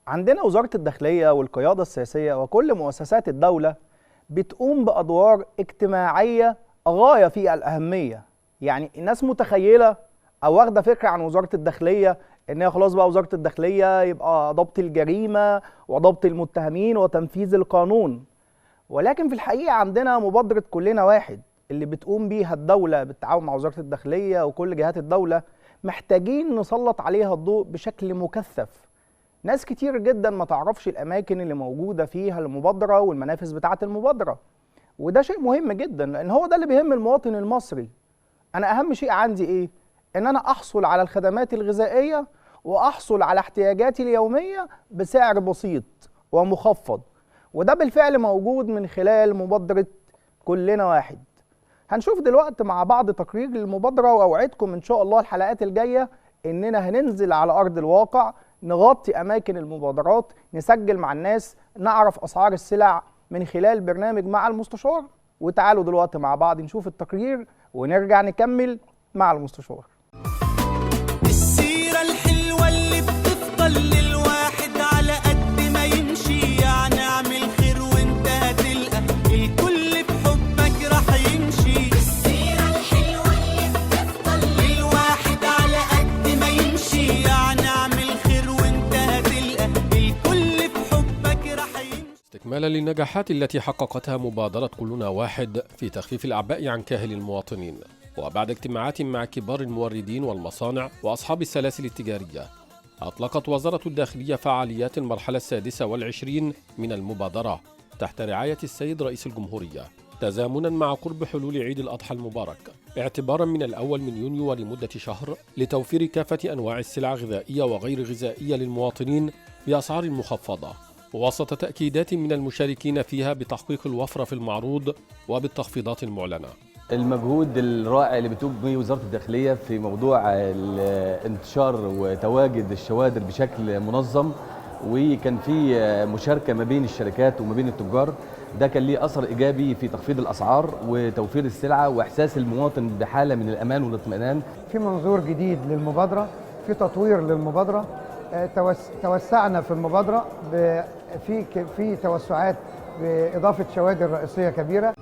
عندنا وزارة الداخلية والقيادة السياسية وكل مؤسسات الدولة بتقوم بأدوار اجتماعية غاية في الأهمية. يعني الناس متخيلة أو واخدة فكرة عن وزارة الداخلية إن هي خلاص بقى وزارة الداخلية يبقى ضبط الجريمة وضبط المتهمين وتنفيذ القانون، ولكن في الحقيقة عندنا مبادرة كلنا واحد اللي بتقوم بيها الدولة بالتعاون مع وزارة الداخلية وكل جهات الدولة. محتاجين نسلط عليها الضوء بشكل مكثف. ناس كتير جدا ما تعرفش الأماكن اللي موجودة فيها المبادرة والمنافذ بتاعة المبادرة، وده شيء مهم جدا لأن هو ده اللي بيهم المواطن المصري. أنا أهم شيء عندي إيه؟ إن أنا أحصل على الخدمات الغذائية وأحصل على احتياجاتي اليومية بسعر بسيط ومخفض، وده بالفعل موجود من خلال مبادرة كلنا واحد. هنشوف دلوقتي مع بعض تقرير للمبادرة، وأوعدكم إن شاء الله الحلقات الجاية إننا هننزل على أرض الواقع نغطي أماكن المبادرات، نسجل مع الناس، نعرف أسعار السلع من خلال برنامج مع المستشار. وتعالوا دلوقتي مع بعض نشوف التقرير ونرجع نكمل مع المستشار. السيرة الحلوة اللي بتفضل للواحد على قد ما يمشي، يعني اعمل خير وانت هتلقى الكل بحبك راح يمشي. السيرة الحلوة اللي بتفضل للواحد على قد ما يمشي، يعني اعمل خير وانت هتلقى الكل بحبك راح يمشي. استكمالا للنجاحات التي حققتها مبادرة كلنا واحد في تخفيف الأعباء عن كاهل المواطنين، وبعد اجتماعات مع كبار الموردين والمصانع وأصحاب السلاسل التجارية، أطلقت وزارة الداخلية فعاليات المرحلة 26 من المبادرة تحت رعاية السيد رئيس الجمهورية، تزامنا مع قرب حلول عيد الأضحى المبارك اعتبارا من الأول من يونيو ولمدة شهر، لتوفير كافة أنواع السلع الغذائية وغير غذائية للمواطنين بأسعار مخفضة، وسط تأكيدات من المشاركين فيها بتحقيق الوفرة في المعروض وبالتخفيضات المعلنة. المجهود الرائع اللي بتقوم به وزارة الداخلية في موضوع انتشار وتواجد الشوادر بشكل منظم، وكان في مشاركة ما بين الشركات وما بين التجار، ده كان ليه أثر إيجابي في تخفيض الأسعار وتوفير السلعة وإحساس المواطن بحالة من الأمان والاطمئنان. في منظور جديد للمبادرة، في تطوير للمبادرة، توسعنا في المبادرة في توسعات بإضافة شوادر رئيسية كبيرة.